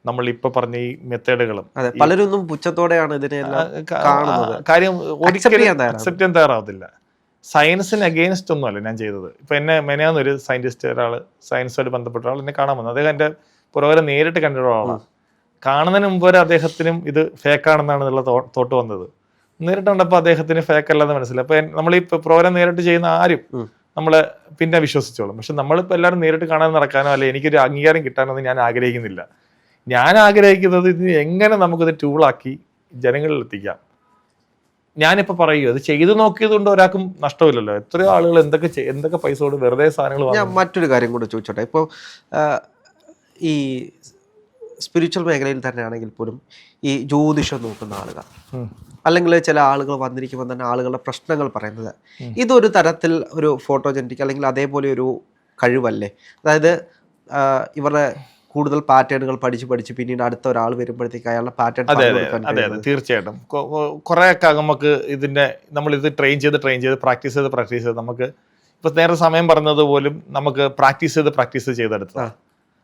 നമ്മൾ ഇപ്പൊ പറഞ്ഞ ഈ മെത്തേഡുകളും. പലരൊന്നും പുച്ഛത്തോടെയാണ് ഇതിനെല്ലാം കാണുന്നത്. കാര്യം അക്സെപ്റ്റ് ചെയ്യാൻ തയ്യാറാവത്തില്ല. സയൻസിന് അഗെയിൻസ്റ്റ് ഒന്നുമല്ല ഞാൻ ചെയ്തത്. ഇപ്പൊ എന്നെ മെനയാന്നൊരു സയന്റിസ്റ്റ്, ഒരാൾ സയൻസുമായിട്ട് ബന്ധപ്പെട്ട ഒരാൾ എന്നെ കാണാൻ വന്നു. അദ്ദേഹം എൻ്റെ പുറകെ നേരിട്ട് കണ്ടിട്ടുള്ള ആളാണ്. കാണുന്നതിന് മുമ്പ് വരെ അദ്ദേഹത്തിനും ഇത് ഫേക്കാണെന്നാണ് എന്നുള്ള തോട്ട് വന്നത്. നേരിട്ട് കണ്ടപ്പോൾ അദ്ദേഹത്തിന് ഫേക്ക് അല്ലെന്ന് മനസ്സിലായി. അപ്പൊ നമ്മൾ ഈ പ്രോഗ്രാം നേരിട്ട് ചെയ്യുന്ന ആരും നമ്മളെ പിന്നെ വിശ്വസിച്ചോളും. പക്ഷെ നമ്മളിപ്പോൾ എല്ലാവരും നേരിട്ട് കാണാൻ നടക്കാനോ അല്ലെ എനിക്കൊരു അംഗീകാരം കിട്ടാനോ ഞാൻ ആഗ്രഹിക്കുന്നില്ല. ഞാൻ ആഗ്രഹിക്കുന്നത് ഇത് എങ്ങനെ നമുക്കിത് ടൂളാക്കി ജനങ്ങളിൽ എത്തിക്കാം. ഞാനിപ്പോൾ പറയൂ, അത് ചെയ്തു നോക്കിയത് കൊണ്ട് ഒരാൾക്കും നഷ്ടമില്ലല്ലോ. എത്രയോ ആളുകൾ എന്തൊക്കെ പൈസ കൊണ്ട് വെറുതെ സാധനങ്ങൾ. ഞാൻ മറ്റൊരു കാര്യം കൂടെ ചോദിച്ചോട്ടെ. ഇപ്പോൾ ഈ സ്പിരിച്വൽ മേഖലയിൽ തന്നെയാണെങ്കിൽ പോലും ഈ ജ്യോതിഷം നോക്കുന്ന ആളുകൾ, അല്ലെങ്കിൽ ചില ആളുകൾ വന്നിരിക്കുമ്പോൾ തന്നെ ആളുകളുടെ പ്രശ്നങ്ങൾ പറയുന്നത്, ഇതൊരു തരത്തിൽ ഒരു ഫോട്ടോജെനിക് അല്ലെങ്കിൽ അതേപോലെ ഒരു കഴിവല്ലേ? അതായത് ഇവരുടെ കൂടുതൽ പാറ്റേണുകൾ പഠിച്ച് പിന്നീട് അടുത്ത ഒരാൾ വരുമ്പോഴത്തേക്ക് അയാളുടെ പാറ്റേൺ. അതെ, തീർച്ചയായിട്ടും. കുറേയൊക്കെ നമുക്ക് ഇതിന്റെ നമ്മളിത് ട്രെയിൻ ചെയ്ത് പ്രാക്ടീസ് ചെയ്ത് നമുക്ക് ഇപ്പൊ നേരെ സമയം പറഞ്ഞത് പോലും നമുക്ക് പ്രാക്ടീസ് ചെയ്തെടുത്തത്.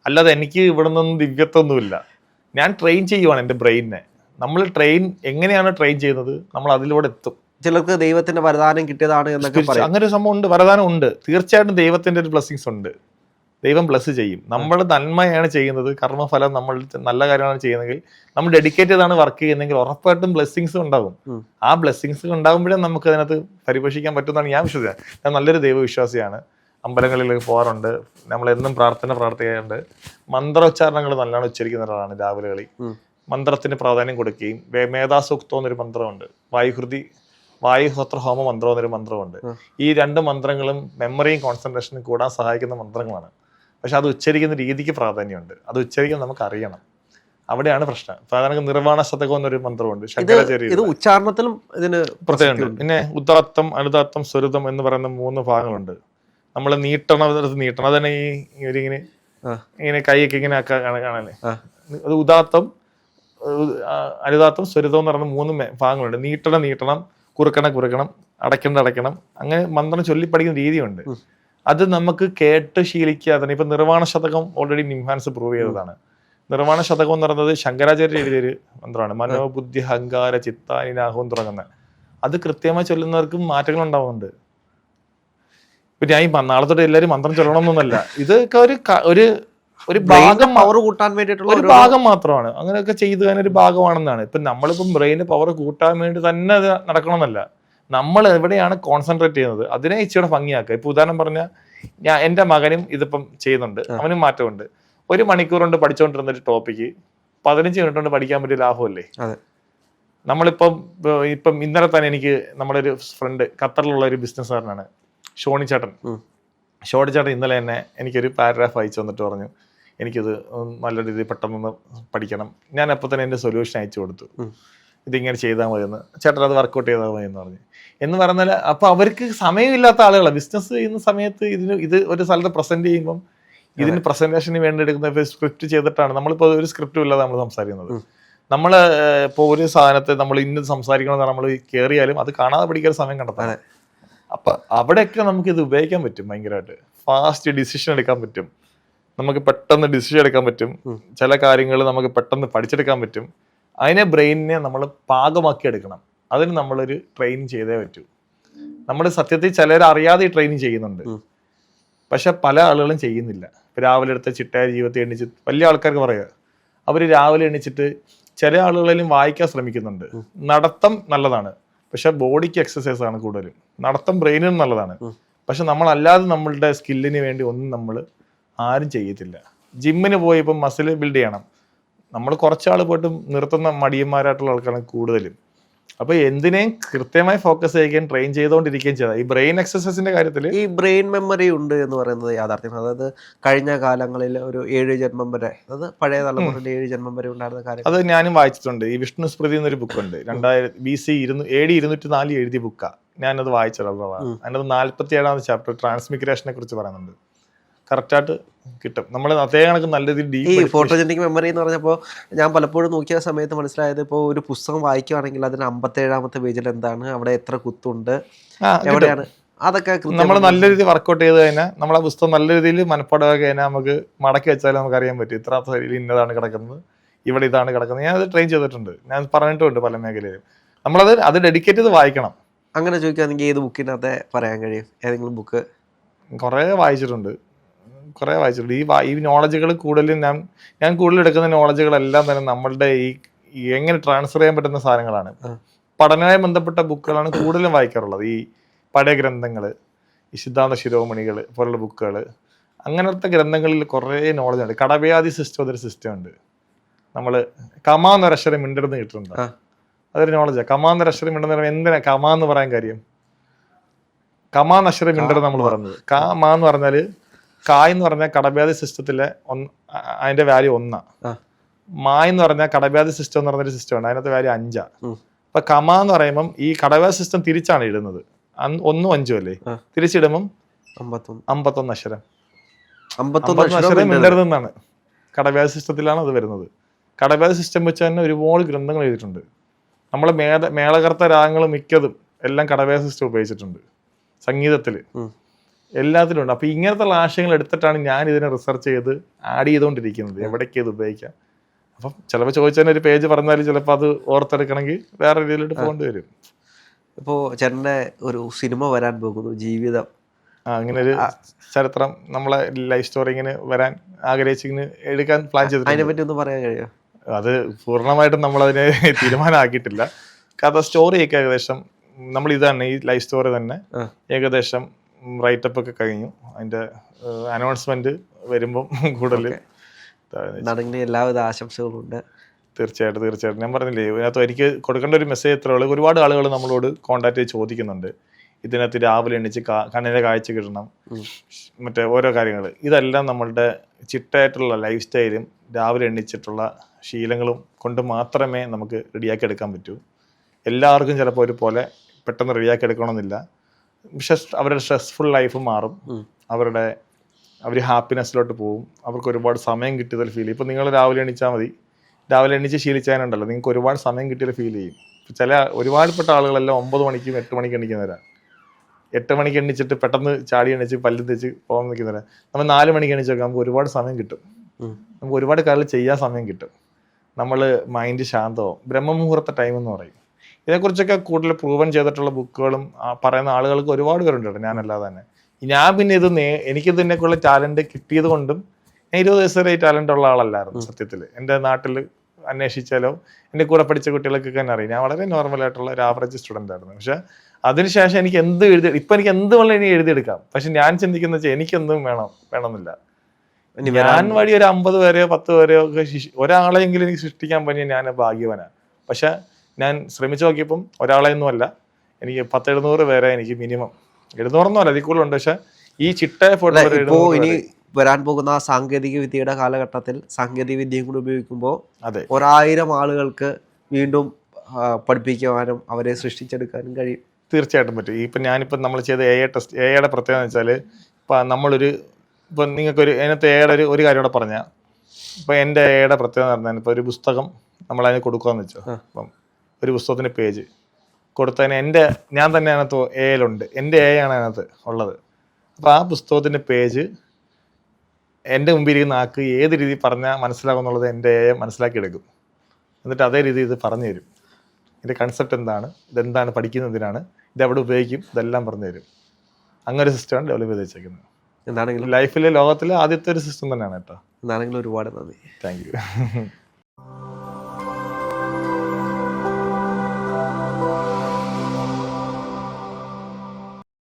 അല്ലാതെ എനിക്ക് ഇവിടെ നിന്നും ദിവ്യത്വമൊന്നുമില്ല. ഞാൻ ട്രെയിൻ ചെയ്യുവാണ് എൻ്റെ ബ്രെയിനിനെ. നമ്മൾ എങ്ങനെയാണ് ട്രെയിൻ ചെയ്യുന്നത്, നമ്മൾ അതിലൂടെ എത്തും. ചിലർക്ക് ദൈവത്തിന്റെ വരദാനം കിട്ടിയതാണ് എന്നൊക്കെ പറയും. അങ്ങനെ ഒരു സംഭവം ഉണ്ട്, വരദാനം ഉണ്ട്. തീർച്ചയായിട്ടും ദൈവത്തിന്റെ ഒരു ബ്ലെസ്സിങ്സ് ഉണ്ട്. ദൈവം ബ്ലസ് ചെയ്യും. നമ്മൾ നന്മയാണ് ചെയ്യുന്നത്, കർമ്മഫലം നമ്മൾ നല്ല കാര്യമാണ് ചെയ്യുന്നതെങ്കിൽ, നമ്മൾ ഡെഡിക്കേറ്റ് ചെയ്താണ് വർക്ക് ചെയ്യുന്നതെങ്കിൽ ഉറപ്പായിട്ടും ബ്ലെസ്സിങ്സ് ഉണ്ടാകും. ആ ബ്ലെസ്സിങ്സ് ഉണ്ടാകുമ്പോഴേ നമുക്ക് അതിനകത്ത് പരിപോഷിക്കാൻ പറ്റുമെന്നാണ് ഞാൻ വിശ്വസിക്കുന്നത്. ഞാൻ നല്ലൊരു ദൈവവിശ്വാസിയാണ്. അമ്പലങ്ങളിലേക്ക് പോകാറുണ്ട്, നമ്മൾ എന്നും പ്രാർത്ഥിക്കാറുണ്ട്. മന്ത്രോച്ചാരണങ്ങൾ നല്ലോണം ഉച്ചരിക്കുന്ന ഒരാളാണ്. രാവിലെ മന്ത്രത്തിന് പ്രാധാന്യം കൊടുക്കുകയും, മേധാസൂക്തം എന്നൊരു മന്ത്രമുണ്ട്, വായുഹോത്ര ഹോമ മന്ത്രം എന്നൊരു മന്ത്രമുണ്ട്. ഈ 2 മന്ത്രങ്ങളും മെമ്മറിയും കോൺസെൻട്രേഷനും കൂടാൻ സഹായിക്കുന്ന മന്ത്രങ്ങളാണ്. പക്ഷെ അത് ഉച്ചരിക്കുന്ന രീതിക്ക് പ്രാധാന്യമുണ്ട്. അത് ഉച്ചരിക്കാൻ നമുക്ക് അറിയണം. അവിടെയാണ് പ്രശ്നം. സാധാരണ നിർവ്വാണ ശതകം എന്നൊരു മന്ത്രമുണ്ട്, ശങ്കരാചാര്യ ഉച്ചാരണത്തിലും ഇതിന് പ്രത്യേകമുണ്ട്. പിന്നെ ഉദാത്തം, അനുദാത്തം, സ്വരുതം എന്ന് പറയുന്ന 3 ഭാഗങ്ങളുണ്ട്. നമ്മൾ നീട്ടണം, അതന്നെ ഇങ്ങനെ കൈയൊക്കെ ഇങ്ങനെ കാണാനേ. അത് ഉദാത്തം, അനുദാത്തം, സ്വരുതം എന്ന് പറയുന്ന 3 ഭാഗങ്ങളുണ്ട്. നീട്ടണം, കുറുക്കണം, അടയ്ക്കണം. അങ്ങനെ മന്ത്രം ചൊല്ലി പഠിക്കുന്ന രീതിയുണ്ട്. അത് നമുക്ക് കേട്ട് ശീലിക്കാതെ തന്നെ. ഇപ്പൊ നിർവ്വാണ ശതകം ഓൾറെഡി നിംഹാൻസ് പ്രൂവ് ചെയ്തതാണ്. നിർവ്വാണ ശതകം എന്ന് പറയുന്നത് ശങ്കരാചാര്യ എഴുതിയൊരു മന്ത്രമാണ്. മനോബുദ്ധി അഹങ്കാര ചിത്താനിനാഹവും തുടങ്ങുന്ന. അത് കൃത്യമായി ചൊല്ലുന്നവർക്കും മാറ്റങ്ങൾ ഉണ്ടാവുന്നുണ്ട്. ഇപ്പൊ ഞാൻ നാളെ തൊട്ട് എല്ലാവരും മന്ത്രം ചൊല്ലണമെന്നൊന്നല്ല. ഇതൊക്കെ ഒരു ഭാഗം, പവർ കൂട്ടാൻ വേണ്ടിയിട്ടുള്ള ഒരു ഭാഗം മാത്രമാണ്. അങ്ങനെയൊക്കെ ചെയ്തു തന്നെ ഒരു ഭാഗമാണെന്നാണ്. ഇപ്പൊ നമ്മളിപ്പം ബ്രെയിന് പവർ കൂട്ടാൻ വേണ്ടി തന്നെ അത് നടക്കണമെന്നല്ല. നമ്മൾ എവിടെയാണ് കോൺസെൻട്രേറ്റ് ചെയ്യുന്നത് അതിനെ ഇച്ചിരി ഭംഗിയാക്കുക. ഇപ്പൊ ഉദാഹരണം പറഞ്ഞാൽ, എൻ്റെ മകനും ഇതിപ്പം ചെയ്യുന്നുണ്ട്, അവനും മാറ്റമുണ്ട്. 1 മണിക്കൂർ കൊണ്ട് പഠിച്ചുകൊണ്ടിരുന്ന ഒരു ടോപ്പിക്ക് 15 മിനിറ്റ് കൊണ്ട് പഠിക്കാൻ പറ്റിയ ലാഭമല്ലേ? നമ്മളിപ്പം ഇന്നലെ തന്നെ എനിക്ക് നമ്മുടെ ഒരു ഫ്രണ്ട്, ഖത്തറിലുള്ള ഒരു ബിസിനസ്സുകാരനാണ്, ഷോണി ചേട്ടൻ ഇന്നലെ തന്നെ എനിക്കൊരു പാരഗ്രാഫ് അയച്ചു തന്നിട്ട് പറഞ്ഞു, എനിക്കിത് നല്ല രീതിയിൽ പെട്ടെന്ന് പഠിക്കണം. ഞാൻ അപ്പോൾ തന്നെ എൻ്റെ സൊല്യൂഷൻ അയച്ചു കൊടുത്തു, ഇതിങ്ങനെ ചെയ്താൽ മതിയെന്ന്. ചേട്ടൻ അത് വർക്കൗട്ട് ചെയ്താൽ മതി എന്ന് പറഞ്ഞാൽ, അപ്പൊ അവർക്ക് സമയമില്ലാത്ത ആളുകളാണ്. ബിസിനസ് ചെയ്യുന്ന സമയത്ത് ഇത് ഒരു സ്ഥലത്ത് പ്രസന്റ് ചെയ്യുമ്പം ഇതിന് പ്രസന്റേഷന് വേണ്ടി എടുക്കുന്ന സ്ക്രിപ്റ്റ് ചെയ്തിട്ടാണ്. നമ്മളിപ്പോൾ ഒരു സ്ക്രിപ്റ്റും ഇല്ലാതെ നമ്മൾ സംസാരിക്കുന്നത്. നമ്മൾ ഇപ്പോൾ ഒരു സാധനത്തെ നമ്മൾ ഇന്ന് സംസാരിക്കണമെന്ന് നമ്മൾ കയറിയാലും അത് കാണാതെ പഠിക്കാൻ സമയം കണ്ടെത്താൻ. അപ്പൊ അവിടെയൊക്കെ നമുക്ക് ഇത് ഉപയോഗിക്കാൻ പറ്റും. ഭയങ്കരമായിട്ട് ഫാസ്റ്റ് ഡിസിഷൻ എടുക്കാൻ പറ്റും. നമുക്ക് പെട്ടെന്ന് ഡിസിഷൻ എടുക്കാൻ പറ്റും. ചില കാര്യങ്ങൾ നമുക്ക് പെട്ടെന്ന് പഠിച്ചെടുക്കാൻ പറ്റും. അതിനെ ബ്രെയിനിനെ നമ്മൾ പാകമാക്കി എടുക്കണം. അതിന് നമ്മളൊരു ട്രെയിനിങ് ചെയ്തേ പറ്റൂ. നമ്മൾ സത്യത്തിൽ ചിലർ അറിയാതെ ഈ ട്രെയിനിങ് ചെയ്യുന്നുണ്ട്, പക്ഷെ പല ആളുകളും ചെയ്യുന്നില്ല. രാവിലെ എടുത്ത ചിട്ടയായ ജീവിതത്തെ എണ്ണിച്ച് വലിയ ആൾക്കാർക്ക് പറയുക, അവർ രാവിലെ എണ്ണിച്ചിട്ട് ചില ആളുകളിലും വായിക്കാൻ ശ്രമിക്കുന്നുണ്ട്. നടത്തം നല്ലതാണ്, പക്ഷെ ബോഡിക്ക് എക്സസൈസ് ആണ് കൂടുതലും. നടത്തം ബ്രെയിനും നല്ലതാണ്, പക്ഷെ നമ്മളല്ലാതെ നമ്മളുടെ സ്കില്ലിന് വേണ്ടി ഒന്നും നമ്മൾ ആരും ചെയ്യത്തില്ല. ജിമ്മിന് പോയി ഇപ്പം മസിൽ ബിൽഡ് ചെയ്യണം, നമ്മൾ കുറച്ചാൾ പോയിട്ട് നിർത്തുന്ന മടിയന്മാരായിട്ടുള്ള ആൾക്കാരാണ് കൂടുതലും. അപ്പൊ എന്തിനേയും കൃത്യമായി ഫോക്കസ് ചെയ്യുകയും ട്രെയിൻ ചെയ്തുകൊണ്ടിരിക്കുകയും ചെയ്താൽ ഈ ബ്രെയിൻ എക്സസൈസിന്റെ കാര്യത്തിൽ ഈ ബ്രെയിൻ മെമ്മറി ഉണ്ട് എന്ന് പറയുന്നത് യാഥാർത്ഥ്യം. അതായത് കഴിഞ്ഞ കാലങ്ങളിൽ ഒരു 7 ജന്മം വരെ, അതായത് പഴയ തലമുറയിൽ 7 ജന്മം വരെ ഉണ്ടായിരുന്ന കാര്യം, അത് ഞാനും വായിച്ചിട്ടുണ്ട്. ഈ വിഷ്ണു സ്മൃതി എന്നൊരു ബുക്കുണ്ട്, 2000 BC AD 204 എഴുതിയ ബുക്കാ. ഞാനത് വായിച്ചിട്ടുള്ളതാണ്. അതിനകത്ത് 47ാമത്തെ ചാപ്റ്റർ ട്രാൻസ്മിഗ്രേഷനെ കുറിച്ച് പറയുന്നുണ്ട്. കറക്റ്റായിട്ട് കിട്ടും. നമ്മൾ അതേ കണക്ക് നല്ല രീതിയിൽ ഈ ഫോട്ടോജനിക് മെമ്മറി എന്ന് പറഞ്ഞപ്പോൾ ഞാൻ പലപ്പോഴും നോക്കിയ സമയത്ത് മനസ്സിലായത്, ഇപ്പോൾ ഒരു പുസ്തകം വായിക്കുകയാണെങ്കിൽ അതിന് 57ാമത്തെ പേജിൽ എന്താണ്, അവിടെ എത്ര കുത്തുണ്ട്, എവിടെയാണ്, അതൊക്കെ നമ്മൾ നല്ല രീതിയിൽ വർക്കൗട്ട് ചെയ്ത് കഴിഞ്ഞാൽ നമ്മൾ ആ പുസ്തകം നല്ല രീതിയിൽ മനപ്പാടാക്കി കഴിഞ്ഞാൽ നമുക്ക് മടക്കി വെച്ചാൽ നമുക്ക് അറിയാൻ പറ്റും ഇത്ര ശൈലി ഇന്നതാണ് കിടക്കുന്നത്, ഇവിടെ ഇതാണ് കിടക്കുന്നത്. ഞാൻ അത് ട്രെയിൻ ചെയ്തിട്ടുണ്ട്, ഞാൻ പറഞ്ഞിട്ടുണ്ട് പല മേഖലയിലും. നമ്മളത് ഡെഡിക്കേറ്റ് ചെയ്ത് വായിക്കണം. അങ്ങനെ ചോദിക്കുകയാണെങ്കിൽ ഏത് ബുക്കിനകത്തെ പറയാൻ കഴിയും? ഏതെങ്കിലും ബുക്ക്? കുറേ വായിച്ചിട്ടുണ്ട്. ഈ നോളജുകൾ കൂടുതലും ഞാൻ കൂടുതൽ എടുക്കുന്ന നോളജുകളെല്ലാം തന്നെ നമ്മളുടെ ഈ എങ്ങനെ ട്രാൻസ്ഫർ ചെയ്യാൻ പറ്റുന്ന സാധനങ്ങളാണ്. പഠനവുമായി ബന്ധപ്പെട്ട ബുക്കുകളാണ് കൂടുതലും വായിക്കാറുള്ളത്. ഈ പഴയ ഗ്രന്ഥങ്ങൾ, ഈ സിദ്ധാന്ത ശിരോമണികൾ പോലുള്ള ബുക്കുകൾ, അങ്ങനത്തെ ഗ്രന്ഥങ്ങളിൽ കുറേ നോളജുണ്ട്. കടവ്യാധി സിസ്റ്റം എന്നൊരു സിസ്റ്റം ഉണ്ട്. നമ്മൾ കമാ എന്നൊരക്ഷരം മിണ്ടരുന്ന് കിട്ടുന്നുണ്ട്, അതൊരു നോളജാണ്. കമാ എന്നൊരക്ഷരം മിണ്ടെന്ന് എന്തിനാ കമാ എന്ന് പറയാൻ കാര്യം? കമാ എന്നക്ഷരം മിണ്ടരുന്ന് നമ്മൾ പറഞ്ഞത്. കമാ എന്ന് പറഞ്ഞാൽ കായ് എന്ന് പറഞ്ഞാൽ കടഭേദ സിസ്റ്റത്തിലെ അതിന്റെ വാല്യൂ 1. മായ എന്ന് പറഞ്ഞാൽ കടഭേദ സിസ്റ്റം എന്ന് പറഞ്ഞൊരു സിസ്റ്റം ഉണ്ട്, അതിനകത്ത് വാല്യൂ 5. അപ്പൊ കമ എന്ന് പറയുമ്പം ഈ കടഭേദ സിസ്റ്റം തിരിച്ചാണ് ഇടുന്നത്. 1 5 അല്ലേ, തിരിച്ചിടുമ്പം 51 അക്ഷരം. 51 അക്ഷരം മിണ്ടരുതെന്നാണ് കടഭേദ സിസ്റ്റത്തിലാണ് അത് വരുന്നത്. കടഭേദ സിസ്റ്റം വെച്ച് തന്നെ ഒരുപാട് ഗ്രന്ഥങ്ങൾ എഴുതിയിട്ടുണ്ട്. നമ്മളെ മേളകർത്ത രാഗങ്ങൾ മിക്കതും എല്ലാം കടഭേദ സിസ്റ്റം ഉപയോഗിച്ചിട്ടുണ്ട്. സംഗീതത്തില് എല്ലാത്തിലും ഉണ്ട്. അപ്പൊ ഇങ്ങനത്തെ ആശയങ്ങൾ എടുത്തിട്ടാണ് ഞാൻ ഇതിനെ റിസർച്ച് ചെയ്ത് ആഡ് ചെയ്തുകൊണ്ടിരിക്കുന്നത്, എവിടേക്ക് ഇത് ഉപയോഗിക്കാം. അപ്പം ചിലപ്പോൾ ചോദിച്ചാൽ ഒരു പേജ് പറഞ്ഞാൽ ചിലപ്പോൾ അത് ഓർത്തെടുക്കണമെങ്കിൽ വേറെ രീതിയിലോട്ട് പോകേണ്ടി വരും. ഇപ്പോ ചേട്ടന്റെ ഒരു സിനിമ വരാൻ പോകുന്നു, ജീവിതം. അങ്ങനെ ഒരു ചരിത്രം, നമ്മളെ ലൈഫ് സ്റ്റോറി ഇങ്ങനെ വരാൻ ആഗ്രഹിച്ചിങ്ങനെ എടുക്കാൻ പ്ലാൻ ചെയ്തിട്ടുണ്ട്. അതിനെ പറ്റി ഒന്ന് പറയാൻ കഴിയുമോ? അത് പൂർണ്ണമായിട്ടും നമ്മളതിനെ തീരുമാനമാക്കിയിട്ടില്ല. കഥ സ്റ്റോറിയൊക്കെ ഏകദേശം നമ്മൾ ഇത് തന്നെ, ഈ ലൈഫ് സ്റ്റോറി തന്നെ ഏകദേശം റൈറ്റപ്പ് ഒക്കെ കഴിഞ്ഞു. അതിന്റെ അനൗൺസ്മെന്റ് വരുമ്പം കൂടുതൽ എല്ലാവിധ ആശംസകളും ഉണ്ട്. തീർച്ചയായിട്ടും ഞാൻ പറഞ്ഞില്ലേ, ഇതിനകത്ത് എനിക്ക് കൊടുക്കേണ്ട ഒരു മെസ്സേജ് എത്ര ഉള്ളൂ. ഒരുപാട് ആളുകൾ നമ്മളോട് കോൺടാക്ട് ചെയ്ത് ചോദിക്കുന്നുണ്ട്, ഇതിനകത്ത് രാവിലെ എണ്ണിച്ച് കണ്ണിന്റെ കാഴ്ച കിട്ടണം, മറ്റേ ഓരോ കാര്യങ്ങൾ. ഇതെല്ലാം നമ്മളുടെ ചിട്ടയായിട്ടുള്ള ലൈഫ് സ്റ്റൈലും രാവിലെ എണ്ണിച്ചിട്ടുള്ള ശീലങ്ങളും കൊണ്ട് മാത്രമേ നമുക്ക് റെഡിയാക്കി എടുക്കാൻ പറ്റൂ. എല്ലാവർക്കും ചിലപ്പോൾ ഒരുപോലെ പെട്ടെന്ന് റെഡിയാക്കി എടുക്കണമെന്നില്ല. പക്ഷെ അവരുടെ സ്ട്രെസ്ഫുൾ ലൈഫ് മാറും, അവർ ഹാപ്പിനെസ്സിലോട്ട് പോകും, അവർക്ക് ഒരുപാട് സമയം കിട്ടിയതിൽ ഫീൽ ചെയ്യും. ഇപ്പം നിങ്ങൾ രാവിലെ എണീച്ചാൽ മതി, രാവിലെ എണീച്ച് ശീലിച്ചാലുണ്ടല്ലോ നിങ്ങൾക്ക് ഒരുപാട് സമയം കിട്ടിയതിൽ ഫീൽ ചെയ്യും. ഒരുപാടുപ്പെട്ട ആളുകളെല്ലാം 9 മണിക്കും 8 മണിക്ക് എണീക്കുന്നവരാണ്. 8 മണിക്ക് എണ്ണിച്ചിട്ട് പെട്ടെന്ന് ചാടി എണ്ണിച്ച് പല്ല് തേച്ച് പോകാൻ നിൽക്കുന്നവരാണ്. നമ്മൾ 4 മണിക്ക് എണീച്ചൊക്കെ നമുക്ക് ഒരുപാട് സമയം കിട്ടും, നമുക്ക് ഒരുപാട് കാര്യങ്ങൾ ചെയ്യാൻ സമയം കിട്ടും, നമ്മൾ മൈൻഡ് ശാന്തമാവും. ബ്രഹ്മമുഹൂർത്ത ടൈം എന്ന് പറയും. ഇതിനെക്കുറിച്ചൊക്കെ കൂടുതൽ പ്രൂവൻ ചെയ്തിട്ടുള്ള ബുക്കുകളും പറയുന്ന ആളുകൾക്ക് ഒരുപാട് പേരുണ്ട്, ഞാനല്ലാതെ തന്നെ. ഞാൻ പിന്നെ എനിക്കിതിനൊക്കെയുള്ള ടാലന്റ് കിട്ടിയത് കൊണ്ടും, ഞാൻ 20 വയസ്സ് വരെ ടാലന്റ് ഉള്ള ആളല്ലായിരുന്നു സത്യത്തിൽ. എൻ്റെ നാട്ടിൽ അന്വേഷിച്ചാലോ എൻ്റെ കൂടെ പഠിച്ച കുട്ടികൾക്കൊക്കെ തന്നെ അറിയാം, ഞാൻ വളരെ നോർമലായിട്ടുള്ള ഒരു ആവറേജ് സ്റ്റുഡൻ്റ് ആയിരുന്നു. പക്ഷെ അതിനുശേഷം എനിക്ക് ഇപ്പം എനിക്ക് എന്ത് വേണം ഇനി എഴുതിയെടുക്കാം. പക്ഷെ ഞാൻ ചിന്തിക്കുന്ന വെച്ചാൽ എനിക്കെന്തും വേണമെന്നില്ല. ഞാൻ വഴി ഒരു 50 പേരെയോ 10 പേരെയോ ഒക്കെ ഒരാളെങ്കിലും എനിക്ക് സൃഷ്ടിക്കാൻ പറ്റിയ ഞാൻ ഭാഗ്യവാനാണ്. പക്ഷെ ഞാൻ ശ്രമിച്ചു നോക്കിയപ്പം ഒരാളെയൊന്നും അല്ല, എനിക്ക് 10-700 പേരെ എനിക്ക് മിനിമം, 700 അതിൽ കൂടുതലുണ്ട്. പക്ഷെ ഈ ചിട്ട ഇപ്പോ ഇനി വരാൻ പോകുന്ന സാങ്കേതിക വിദ്യയുടെ കാലഘട്ടത്തിൽ സാങ്കേതിക വിദ്യയും കൂടി ഉപയോഗിക്കുമ്പോൾ 1000 ആളുകൾക്ക് വീണ്ടും പഠിപ്പിക്കുവാനും അവരെ സൃഷ്ടിച്ചെടുക്കാനും കഴിയും. തീർച്ചയായിട്ടും പറ്റും. ഇപ്പം ഞാനിപ്പം നമ്മൾ ചെയ്ത ടെസ്റ്റ്, എയുടെ പ്രത്യേകത എന്ന് വെച്ചാൽ ഇപ്പം ഇപ്പം നിങ്ങൾക്കൊരു അതിനകത്ത് എയുടെ ഒരു കാര്യം കൂടെ പറഞ്ഞാൽ, ഇപ്പം എൻ്റെ എയുടെ പ്രത്യേകത എന്ന് പറഞ്ഞാൽ, ഇപ്പോൾ ഒരു പുസ്തകം നമ്മളതിന് കൊടുക്കുകയെന്ന് വെച്ചോ, അപ്പം ഒരു പുസ്തകത്തിൻ്റെ പേജ് കൊടുത്തതിന് ഞാൻ തന്നെ അതിനകത്ത് എയിലുണ്ട്, എൻ്റെ ആണ് അതിനകത്ത് ഉള്ളത്. അപ്പോൾ ആ പുസ്തകത്തിൻ്റെ പേജ് എൻ്റെ മുമ്പിലിരിക്കുന്ന ആൾക്ക് ഏത് രീതി പറഞ്ഞാൽ മനസ്സിലാകും എന്നുള്ളത് എൻ്റെ മനസ്സിലാക്കിയെടുക്കും. എന്നിട്ട് അതേ രീതി ഇത് പറഞ്ഞു തരും. ഇതിൻ്റെ കൺസെപ്റ്റ് എന്താണ്, ഇതെന്താണ്, പഠിക്കുന്നതിനാണ്, ഇതെവിടെ ഉപയോഗിക്കും, ഇതെല്ലാം പറഞ്ഞു തരും. അങ്ങനെ ഒരു സിസ്റ്റമാണ് ഡെവലപ്പ് ചെയ്ത് വെച്ചേക്കുന്നത്. എന്താണെങ്കിലും ലൈഫിലെ ലോകത്തിലെ ആദ്യത്തെ ഒരു സിസ്റ്റം തന്നെയാണ് കേട്ടോ. എന്താണെങ്കിലും ഒരുപാട് നന്ദി. Thank you.